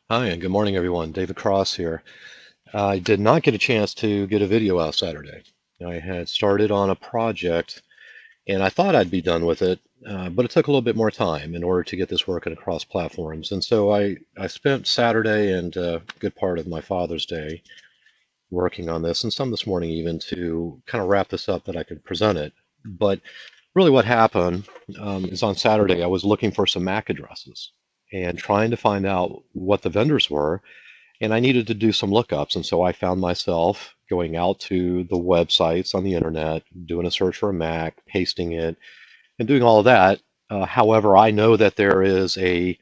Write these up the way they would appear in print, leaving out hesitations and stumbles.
Hi, and good morning, everyone. David Cross here. I did not get a chance to get a video out Saturday. I had started on a project and I thought I'd be done with it, but it took a little bit more time in order to get this working across platforms. And so I spent Saturday and a good part of my Father's Day working on this, and some this morning even, to kind of wrap this up that I could present it. But really, what happened is on Saturday, I was looking for some MAC addresses and trying to find out what the vendors were, and I needed to do some lookups. And so I found myself going out to the websites on the internet, doing a search for a Mac, pasting it, and doing all of that. However, I know that there is a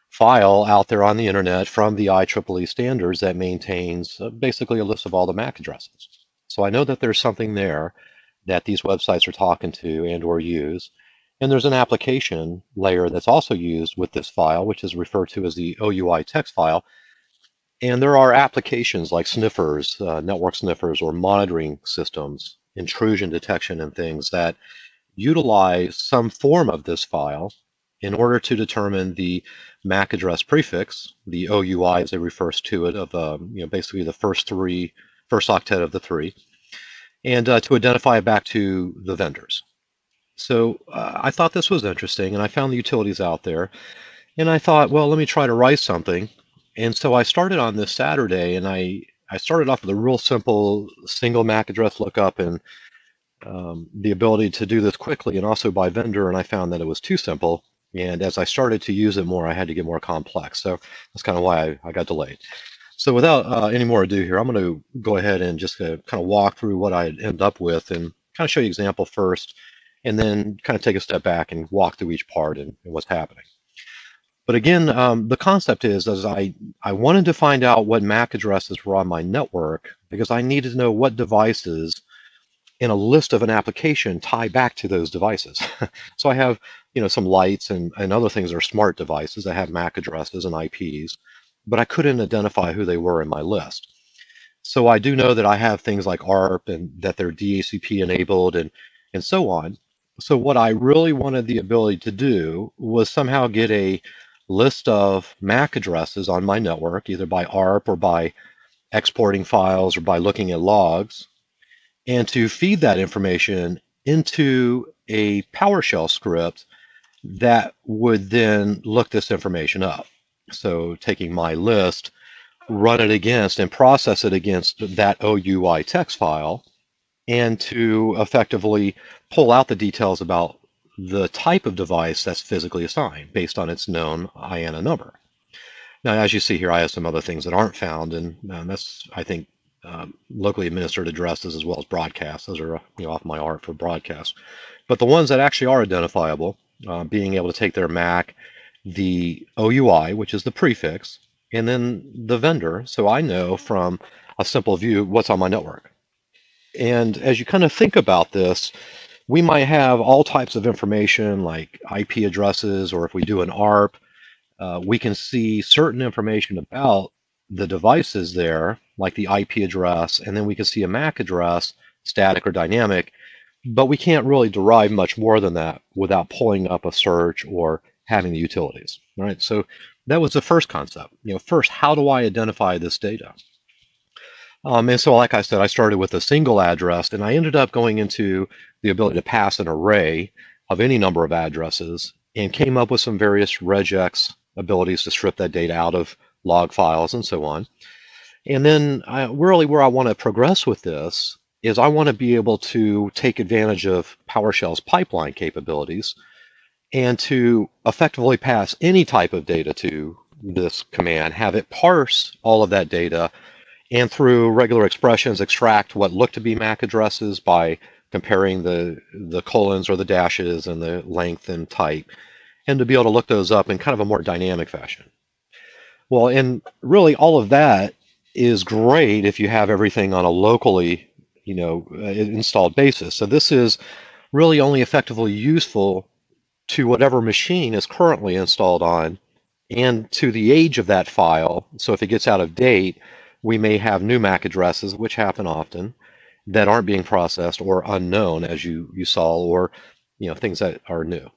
file out there on the internet from the IEEE standards that maintains basically a list of all the MAC addresses. So I know that there's something there that these websites are talking to and or use. And there's an application layer that's also used with this file, which is referred to as the OUI.TXT file. And there are applications like sniffers, network sniffers, or monitoring systems, intrusion detection and things that utilize some form of this file in order to determine the MAC address prefix, the OUI as they refers to it, of basically the first octet of the three, and to identify it back to the vendors. So I thought this was interesting, and I found the utilities out there, and I thought, well, let me try to write something. And so I started on this Saturday, and I started off with a real simple single MAC address lookup and the ability to do this quickly and also by vendor, and I found that it was too simple. And as I started to use it more, I had to get more complex. So that's kind of why I got delayed. So without any more ado here, I'm going to go ahead and just kind of walk through what I end up with and kind of show you an example first, and then kind of take a step back and walk through each part and what's happening. But again, the concept is I wanted to find out what MAC addresses were on my network because I needed to know what devices in a list of an application tie back to those devices. So I have, some lights and other things that are smart devices that have MAC addresses and IPs, but I couldn't identify who they were in my list. So I do know that I have things like ARP and that they're DHCP enabled and so on. So what I really wanted the ability to do was somehow get a list of MAC addresses on my network, either by ARP or by exporting files or by looking at logs, and to feed that information into a PowerShell script that would then look this information up. So taking my list, run it against and process it against that OUI text file, and to effectively pull out the details about the type of device that's physically assigned based on its known IANA number. Now, as you see here, I have some other things that aren't found, and that's, I think, locally administered addresses as well as broadcasts. Those are off my ARP for broadcasts. But the ones that actually are identifiable, being able to take their MAC, the OUI, which is the prefix, and then the vendor, so I know from a simple view what's on my network. And as you kind of think about this, we might have all types of information like IP addresses, or if we do an ARP, we can see certain information about the devices there, like the IP address, and then we can see a MAC address, static or dynamic, but we can't really derive much more than that without pulling up a search or having the utilities. All right, so that was the first concept. First, how do I identify this data? And so, like I said, I started with a single address, and I ended up going into the ability to pass an array of any number of addresses and came up with some various regex abilities to strip that data out of log files and so on. And then really where I want to progress with this is I want to be able to take advantage of PowerShell's pipeline capabilities and to effectively pass any type of data to this command, have it parse all of that data, and through regular expressions extract what look to be MAC addresses by comparing the colons or the dashes and the length and type, and to be able to look those up in kind of a more dynamic fashion. Well, and really all of that is great if you have everything on a locally, installed basis. So this is really only effectively useful to whatever machine is currently installed on and to the age of that file. So if it gets out of date, we may have new MAC addresses, which happen often, that aren't being processed or unknown, as you saw, or things that are new.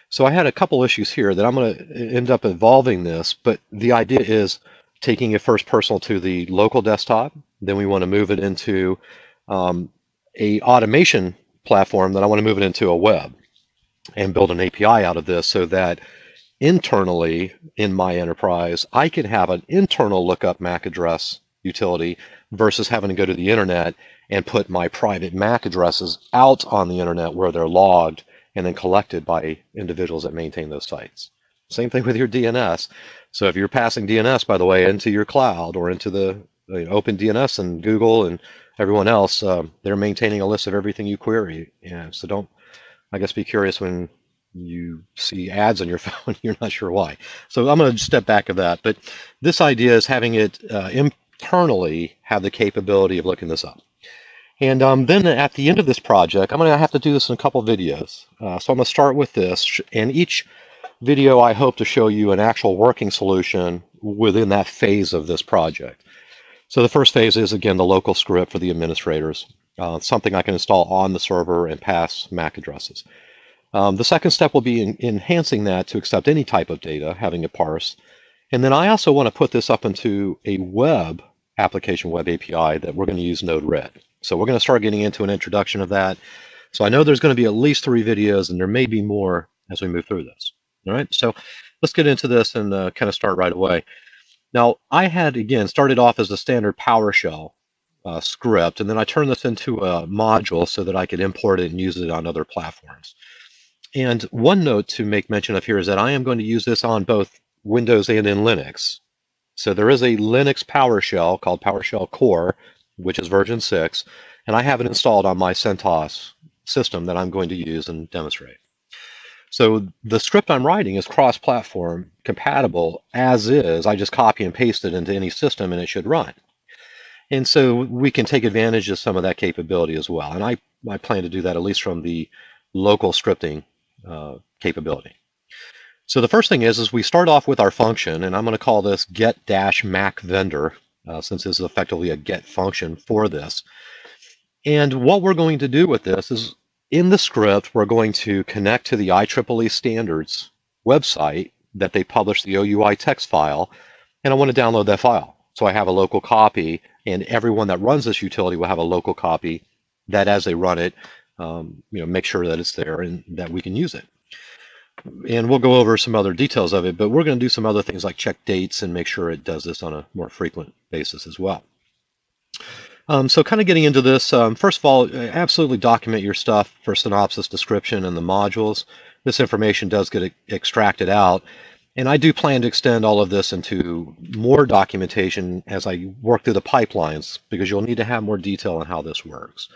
So I had a couple issues here that I'm going to end up evolving this, but the idea is taking it first personal to the local desktop. Then we want to move it into a automation platform that I want to move it into a web and build an API out of this so that internally in my enterprise, I can have an internal lookup MAC address utility versus having to go to the internet and put my private MAC addresses out on the internet where they're logged and then collected by individuals that maintain those sites. Same thing with your DNS. So if you're passing DNS, by the way, into your cloud or into the Open DNS and Google and everyone else, they're maintaining a list of everything you query. Yeah, so don't, I guess, be curious when you see ads on your phone, you're not sure why. So I'm going to step back of that. But this idea is having it internally have the capability of looking this up. And then at the end of this project, I'm going to have to do this in a couple videos. So I'm going to start with this. And each video, I hope to show you an actual working solution within that phase of this project. So the first phase is, again, the local script for the administrators, something I can install on the server and pass MAC addresses. The second step will be enhancing that to accept any type of data, having it parsed. And then I also want to put this up into a web application web API that we're going to use Node-RED. So we're going to start getting into an introduction of that. So I know there's going to be at least 3 videos, and there may be more as we move through this. All right, so let's get into this and kind of start right away. Now, I had, again, started off as a standard PowerShell script, and then I turned this into a module so that I could import it and use it on other platforms. And one note to make mention of here is that I am going to use this on both Windows and in Linux. So there is a Linux PowerShell called PowerShell Core, which is version 6, and I have it installed on my CentOS system that I'm going to use and demonstrate. So the script I'm writing is cross-platform compatible as is. I just copy and paste it into any system and it should run. And so we can take advantage of some of that capability as well. And I plan to do that at least from the local scripting capability. So the first thing is we start off with our function, and I'm going to call this get-mac vendor, since this is effectively a get function for this. And what we're going to do with this is, in the script, we're going to connect to the IEEE standards website that they publish the OUI.TXT file, and I want to download that file. So I have a local copy, and everyone that runs this utility will have a local copy that as they run it, make sure that it's there and that we can use it. And we'll go over some other details of it, but we're going to do some other things like check dates and make sure it does this on a more frequent basis as well. So kind of getting into this, first of all, absolutely document your stuff for synopsis, description, and the modules. This information does get extracted out. And I do plan to extend all of this into more documentation as I work through the pipelines, because you'll need to have more detail on how this works.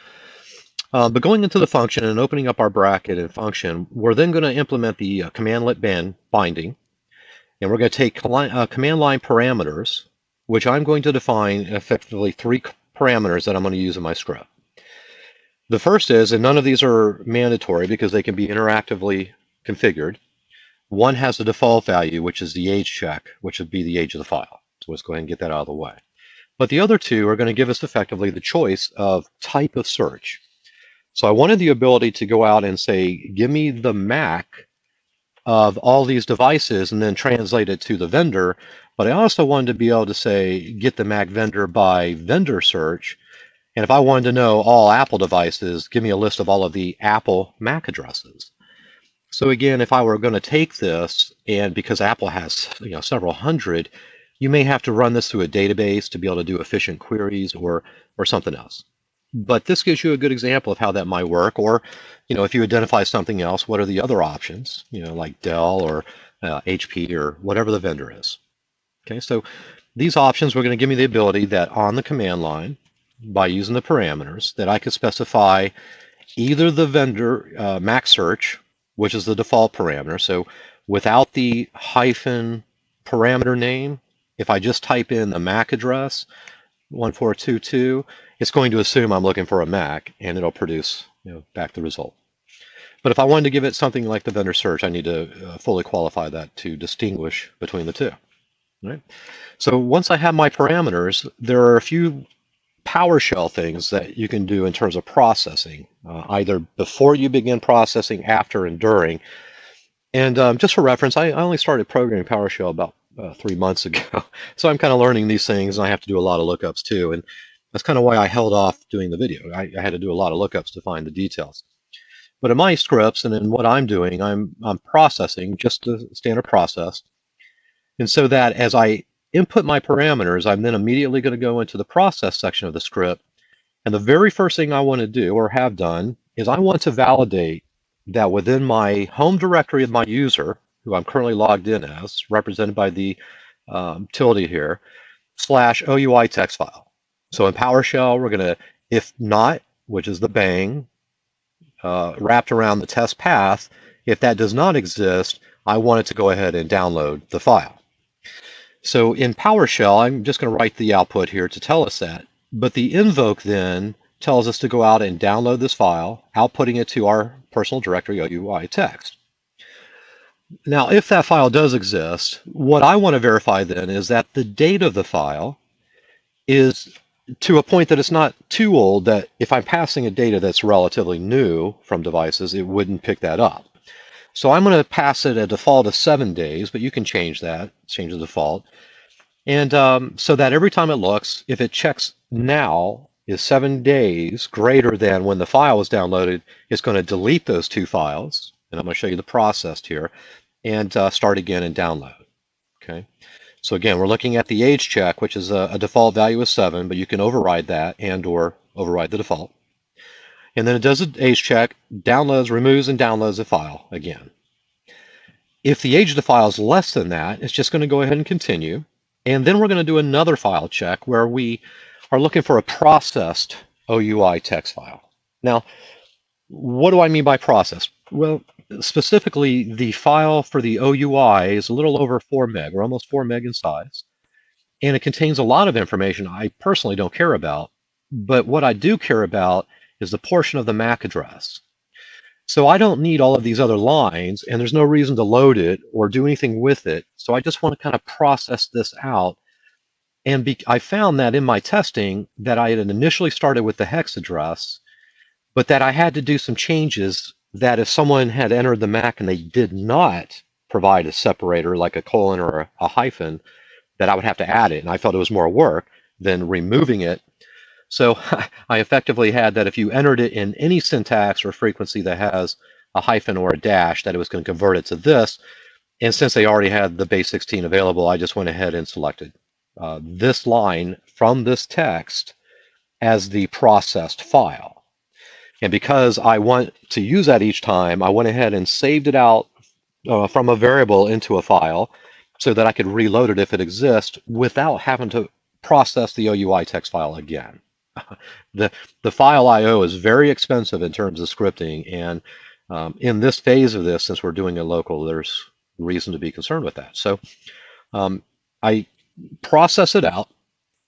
But going into the function and opening up our bracket and function, we're then going to implement the commandlet binding. And we're going to take command line parameters, which I'm going to define effectively 3 parameters that I'm going to use in my script. The first is, and none of these are mandatory because they can be interactively configured. One has the default value, which is the age check, which would be the age of the file. So let's go ahead and get that out of the way. But the other 2 are going to give us effectively the choice of type of search. So I wanted the ability to go out and say, give me the MAC of all these devices and then translate it to the vendor. But I also wanted to be able to say, get the MAC vendor by vendor search. And if I wanted to know all Apple devices, give me a list of all of the Apple MAC addresses. So again, if I were going to take this, and because Apple has several hundred, you may have to run this through a database to be able to do efficient queries or something else. But this gives you a good example of how that might work. Or, if you identify something else, what are the other options, like Dell or HP or whatever the vendor is. Okay, so these options were going to give me the ability that on the command line, by using the parameters, that I could specify either the vendor MAC search, which is the default parameter. So without the hyphen parameter name, if I just type in the MAC address, 1422, it's going to assume I'm looking for a MAC, and it'll produce back the result. But if I wanted to give it something like the vendor search, I need to fully qualify that to distinguish between the 2. Right? So once I have my parameters, there are a few PowerShell things that you can do in terms of processing, either before you begin processing, after, and during. And just for reference, I only started programming PowerShell about 3 months ago. So I'm kind of learning these things, and I have to do a lot of lookups too. And that's kind of why I held off doing the video. I had to do a lot of lookups to find the details. But in my scripts and in what I'm doing, I'm processing just the standard process. And so that as I input my parameters, I'm then immediately going to go into the process section of the script. And the very first thing I want to do or have done is I want to validate that within my home directory of my user, who I'm currently logged in as, represented by the tilde here, /OUI.TXT file. So in PowerShell, we're going to, if not, which is the bang, wrapped around the test path, if that does not exist, I want it to go ahead and download the file. So in PowerShell, I'm just going to write the output here to tell us that. But the invoke then tells us to go out and download this file, outputting it to our personal directory OUI.TXT. Now, if that file does exist, what I want to verify then is that the date of the file is to a point that it's not too old that if I'm passing a data that's relatively new from devices, it wouldn't pick that up. So I'm going to pass it a default of 7 days, but you can change that, change the default. And so that every time it looks, if it checks now is 7 days greater than when the file was downloaded, it's going to delete those two files. And I'm going to show you the process here and start again and download. Okay. So again, we're looking at the age check, which is a default value of 7, but you can override that and or override the default. And then it does an age check, downloads, removes, and downloads the file again. If the age of the file is less than that, it's just going to go ahead and continue. And then we're going to do another file check where we are looking for a processed OUI.TXT file. Now, what do I mean by processed? Well, specifically, the file for the OUI is a little over 4 meg, or almost 4 meg in size. And it contains a lot of information I personally don't care about. But what I do care about is the portion of the MAC address. So I don't need all of these other lines, and there's no reason to load it or do anything with it. So I just want to kind of process this out. And I found that in my testing that I had initially started with the hex address, but that I had to do some changes that if someone had entered the MAC and they did not provide a separator like a colon or a hyphen, that I would have to add it. And I felt it was more work than removing it. So I effectively had that if you entered it in any syntax or frequency that has a hyphen or a dash, that it was going to convert it to this. And since they already had the base 16 available, I just went ahead and selected this line from this text as the processed file. And because I want to use that each time, I went ahead and saved it out from a variable into a file so that I could reload it if it exists without having to process the OUI.TXT file again. The file I/O is very expensive in terms of scripting, and in this phase of this, since we're doing it local, there's reason to be concerned with that. So I process it out.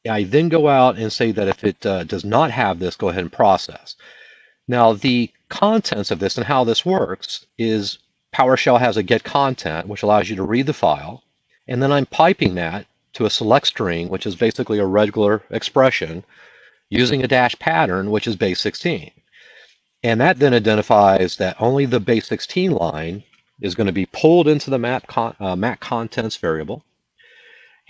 I then go out and say that if it does not have this, go ahead and process. Now, the contents of this and how this works is PowerShell has a GetContent, which allows you to read the file, and then I'm piping that to a select string, which is basically a regular expression, using a dash pattern, which is base 16. And that then identifies that only the base 16 line is going to be pulled into the MAC contents variable.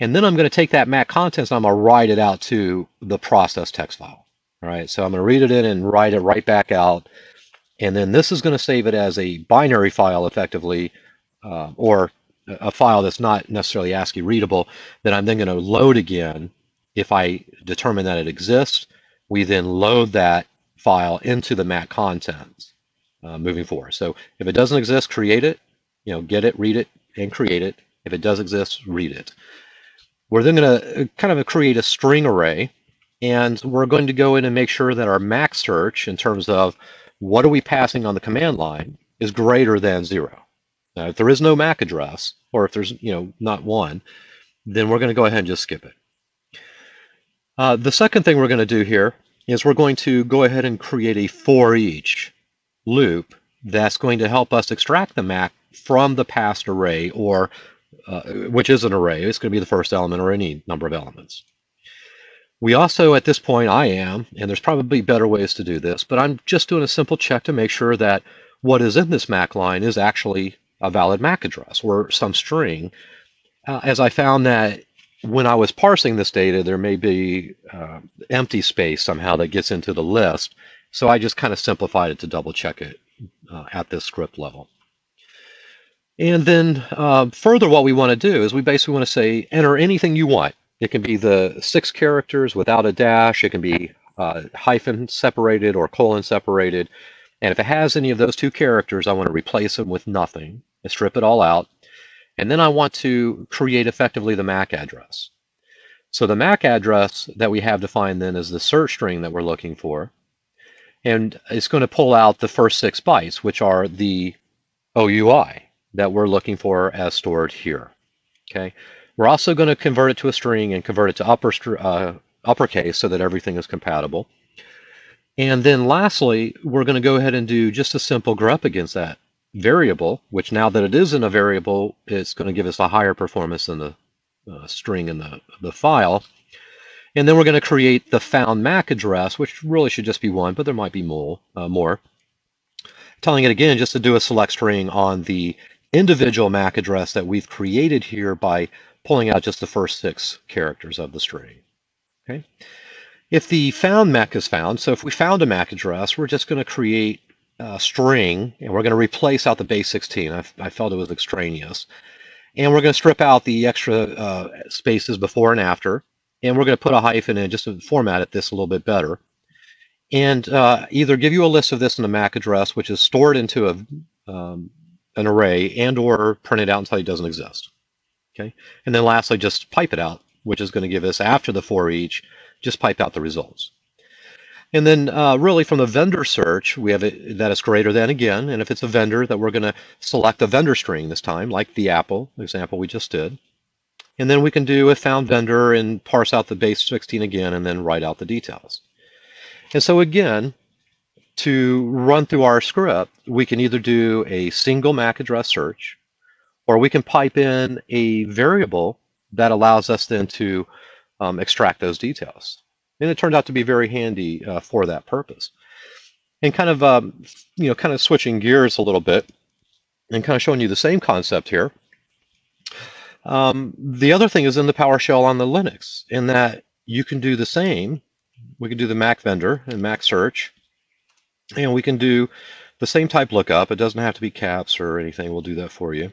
And then I'm going to take that MAC contents and I'm going to write it out to the process text file. All right, so I'm going to read it in and write it right back out. And then this is going to save it as a binary file effectively, or a file that's not necessarily ASCII readable, that I'm then going to load again. If I determine that it exists, we then load that file into the MAC contents moving forward. So if it doesn't exist, create it, get it, read it, and create it. If it does exist, read it. We're then going to kind of create a string array, and we're going to go in and make sure that our MAC search in terms of what are we passing on the command line is greater than 0. Now, if there is no MAC address, or if there's not one, then we're going to go ahead and just skip it. The second thing we're going to do here is we're going to go ahead and create a ForEach loop that's going to help us extract the MAC from the passed array, or which is an array. It's going to be the first element or any number of elements. We also, at this point, and there's probably better ways to do this, but I'm just doing a simple check to make sure that what is in this MAC line is actually a valid MAC address or some string, as I found that when I was parsing this data, there may be empty space somehow that gets into the list. So I just kind of simplified it to double check it at this script level. And then further, what we want to do is we basically want to say, enter anything you want. It can be the 6 characters without a dash. It can be hyphen separated or colon separated. And if it has any of those 2 characters, I want to replace them with nothing and strip it all out. And then I want to create effectively the MAC address. So the MAC address that we have defined then is the search string that we're looking for. And it's going to pull out the first 6 bytes, which are the OUI that we're looking for as stored here. Okay. We're also going to convert it to a string and convert it to uppercase so that everything is compatible. And then lastly, we're going to go ahead and do just a simple grep against that variable, which now that it is in a variable, it's going to give us a higher performance than the string in the file. And then we're going to create the found MAC address, which really should just be 1, but there might be more. Telling it again just to do a select string on the individual MAC address that we've created here by pulling out just the first 6 characters of the string. Okay. If the found MAC is found, so if we found a MAC address, we're just going to create a string, and we're going to replace out the base 16. I felt it was extraneous. And we're going to strip out the extra spaces before and after, and we're going to put a hyphen in just to format this a little bit better. And either give you a list of this in the MAC address, which is stored into an array, and or print it out and tell you it doesn't exist. Okay. And then lastly, just pipe it out, which is going to give us, after the for each, just pipe out the results. And then really from the vendor search, we have it that is greater than again. And if it's a vendor, that we're going to select a vendor string this time, like the Apple example we just did. And then we can do a found vendor and parse out the base 16 again, and then write out the details. And so again, to run through our script, we can either do a single MAC address search, or we can pipe in a variable that allows us then to extract those details. And it turned out to be very handy for that purpose. And kind of, kind of switching gears a little bit and kind of showing you the same concept here. The other thing is in the PowerShell on the Linux, in that you can do the same. We can do the MAC vendor and MAC search, and we can do the same type lookup. It doesn't have to be caps or anything. We'll do that for you.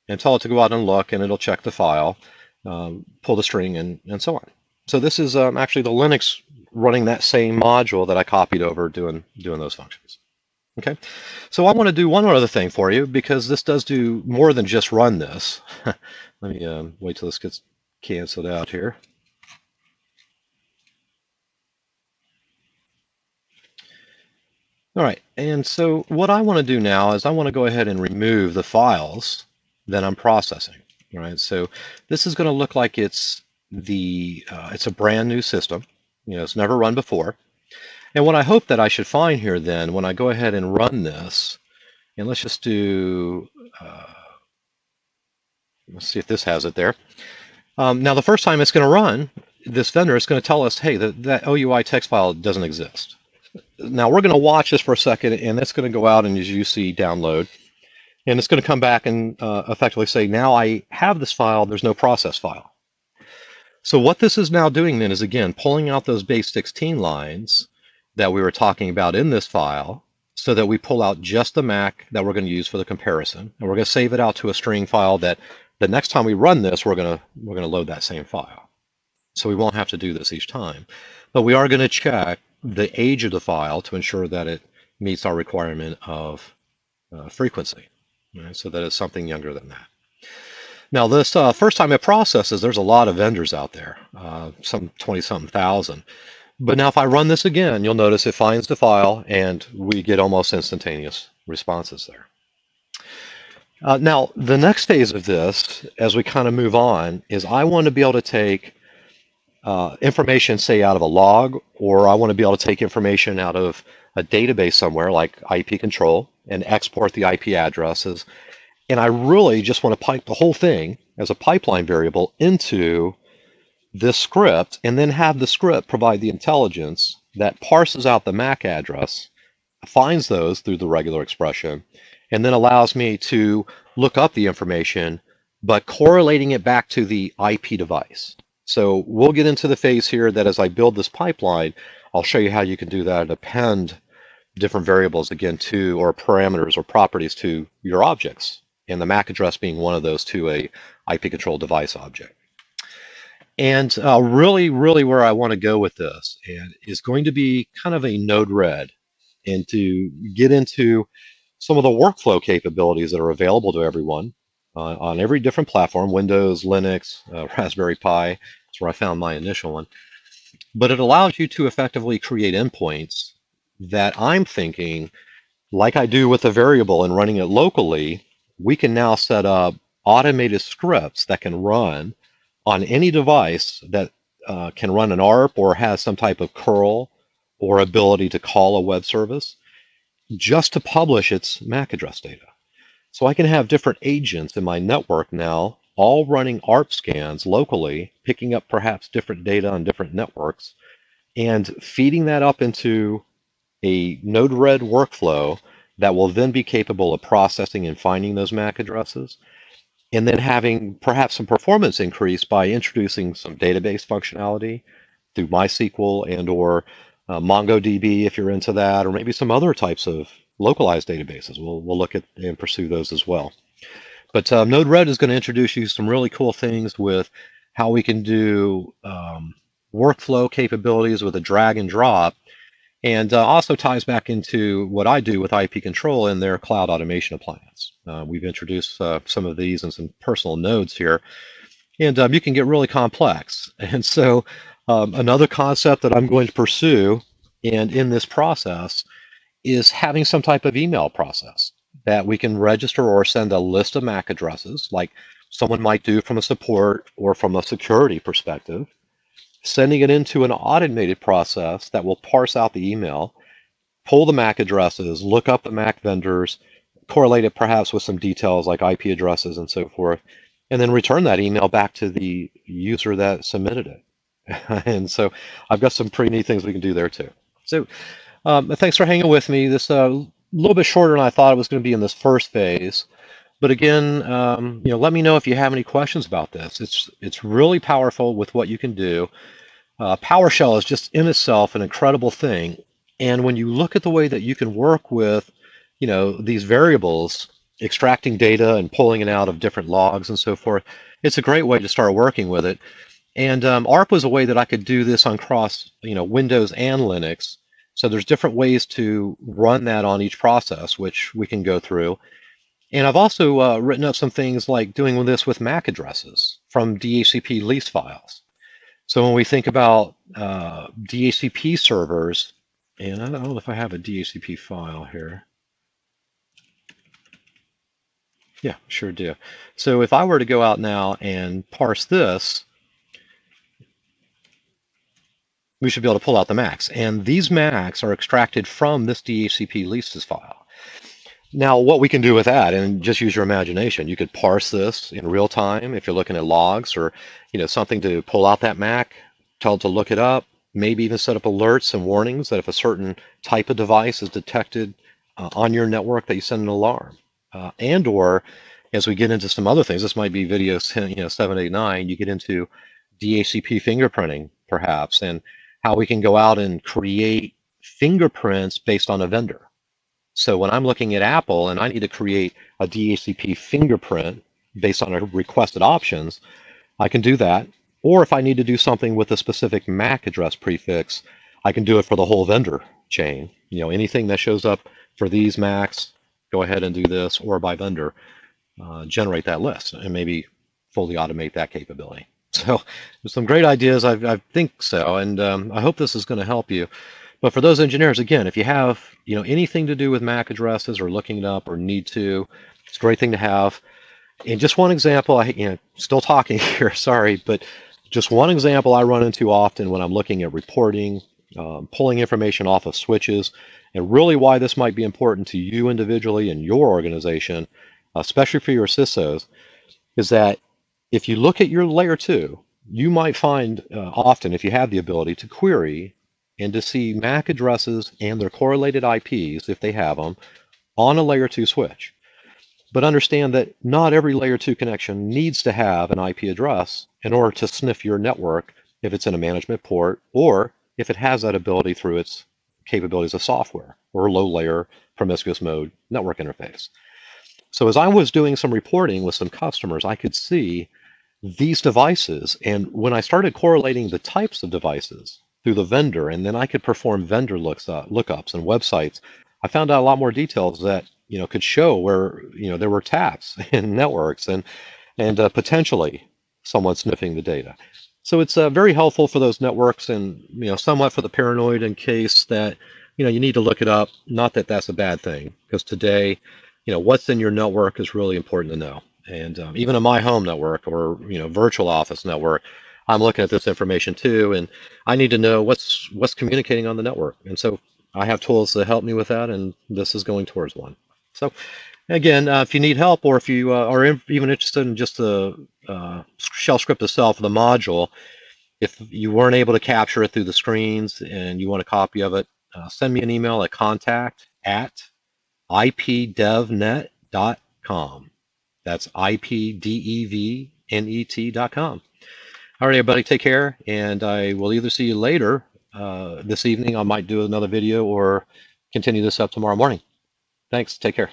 And tell it to go out and look, and it'll check the file, pull the string, and so on. So this is actually the Linux running that same module that I copied over doing those functions. Okay, so I want to do one other thing for you, because this does do more than just run this. Let me wait till this gets canceled out here. All right, and so what I want to do now is I want to go ahead and remove the files that I'm processing. All right, so this is going to look like it's a brand new system. It's never run before. And what I hope that I should find here then, when I go ahead and run this, and let's just do, let's see if this has it there. Now the first time it's going to run, this vendor is going to tell us, hey, that OUI.TXT file doesn't exist. Now we're going to watch this for a second, and it's going to go out and, as you see, download. And it's going to come back and effectively say, now I have this file, there's no process file. So what this is now doing then is, again, pulling out those base 16 lines that we were talking about in this file, so that we pull out just the MAC that we're going to use for the comparison. And we're going to save it out to a string file that the next time we run this, we're going to load that same file. So we won't have to do this each time. But we are going to check the age of the file to ensure that it meets our requirement of frequency, right? So that it's something younger than that. Now this first time it processes, there's a lot of vendors out there, some 20-something thousand. But now if I run this again, you'll notice it finds the file, and we get almost instantaneous responses there. Now the next phase of this, as we kind of move on, is I want to be able to take information, say, out of a log, or I want to be able to take information out of a database somewhere like IP control and export the IP addresses. And I really just want to pipe the whole thing as a pipeline variable into this script, and then have the script provide the intelligence that parses out the MAC address, finds those through the regular expression, and then allows me to look up the information, but correlating it back to the IP device. So we'll get into the phase here that as I build this pipeline, I'll show you how you can do that and append different variables again to, or parameters or properties to your objects, and the MAC address being one of those to a IP control device object. And really where I want to go with this and is going to be kind of a Node-RED, and to get into some of the workflow capabilities that are available to everyone on every different platform, Windows, Linux, Raspberry Pi. That's where I found my initial one. But it allows you to effectively create endpoints that I'm thinking, like I do with a variable and running it locally, we can now set up automated scripts that can run on any device that can run an ARP or has some type of curl or ability to call a web service just to publish its MAC address data. So I can have different agents in my network now all running ARP scans locally, picking up perhaps different data on different networks, and feeding that up into a Node-RED workflow that will then be capable of processing and finding those MAC addresses, and then having perhaps some performance increase by introducing some database functionality through MySQL and or MongoDB if you're into that, or maybe some other types of localized databases. We'll look at and pursue those as well. But Node-RED is going to introduce you some really cool things with how we can do workflow capabilities with a drag and drop, and also ties back into what I do with IP control in their cloud automation appliance. We've introduced some of these and some personal nodes here, and you can get really complex. And so another concept that I'm going to pursue and in this process is having some type of email process that we can register or send a list of MAC addresses, like someone might do from a support or from a security perspective, sending it into an automated process that will parse out the email, pull the MAC addresses, look up the MAC vendors, correlate it perhaps with some details like IP addresses and so forth, and then return that email back to the user that submitted it. And so I've got some pretty neat things we can do there too. So thanks for hanging with me. This a little bit shorter than I thought it was going to be in this first phase. But again, let me know if you have any questions about this. It's really powerful with what you can do. PowerShell is just in itself an incredible thing. And when you look at the way that you can work with, these variables, extracting data and pulling it out of different logs and so forth, it's a great way to start working with it. And ARP was a way that I could do this on cross, Windows and Linux. So there's different ways to run that on each process, which we can go through. And I've also written up some things like doing this with MAC addresses from DHCP lease files. So when we think about DHCP servers, and I don't know if I have a DHCP file here. Yeah, sure do. So if I were to go out now and parse this, we should be able to pull out the MACs. And these MACs are extracted from this DHCP leases file. Now, what we can do with that, and just use your imagination, you could parse this in real time if you're looking at logs or something to pull out that MAC, tell it to look it up, maybe even set up alerts and warnings that if a certain type of device is detected on your network, that you send an alarm. And or as we get into some other things, this might be video 789, you get into DHCP fingerprinting perhaps, and how we can go out and create fingerprints based on a vendor. So when I'm looking at Apple and I need to create a DHCP fingerprint based on requested options, I can do that. Or if I need to do something with a specific MAC address prefix, I can do it for the whole vendor chain. Anything that shows up for these MACs, go ahead and do this, or by vendor, generate that list and maybe fully automate that capability. So there's some great ideas, I think so, and I hope this is going to help you. But for those engineers, again, if you have anything to do with MAC addresses or looking it up or need to, it's a great thing to have. And just one example, I still talking here, sorry, but just one example I run into often when I'm looking at reporting, pulling information off of switches, and really why this might be important to you individually and your organization, especially for your CISOs, is that if you look at your layer 2, you might find often, if you have the ability to query and to see MAC addresses and their correlated IPs, if they have them, on a layer 2 switch. But understand that not every layer 2 connection needs to have an IP address in order to sniff your network if it's in a management port or if it has that ability through its capabilities of software or low layer promiscuous mode network interface. So as I was doing some reporting with some customers, I could see these devices. And when I started correlating the types of devices through the vendor, and then I could perform vendor lookups and websites, I found out a lot more details that could show where there were taps in networks and potentially someone sniffing the data. So it's very helpful for those networks, and somewhat for the paranoid in case that you need to look it up. Not that that's a bad thing, because today, what's in your network is really important to know. And even in my home network or virtual office network, I'm looking at this information too, and I need to know what's communicating on the network. And so I have tools to help me with that, and this is going towards one. So again, if you need help, or if you are even interested in just the shell script itself, the module, if you weren't able to capture it through the screens and you want a copy of it, send me an email at contact@ipdevnet.com. That's ipdevnet.com. All right, everybody, take care, and I will either see you later this evening. I might do another video or continue this up tomorrow morning. Thanks. Take care.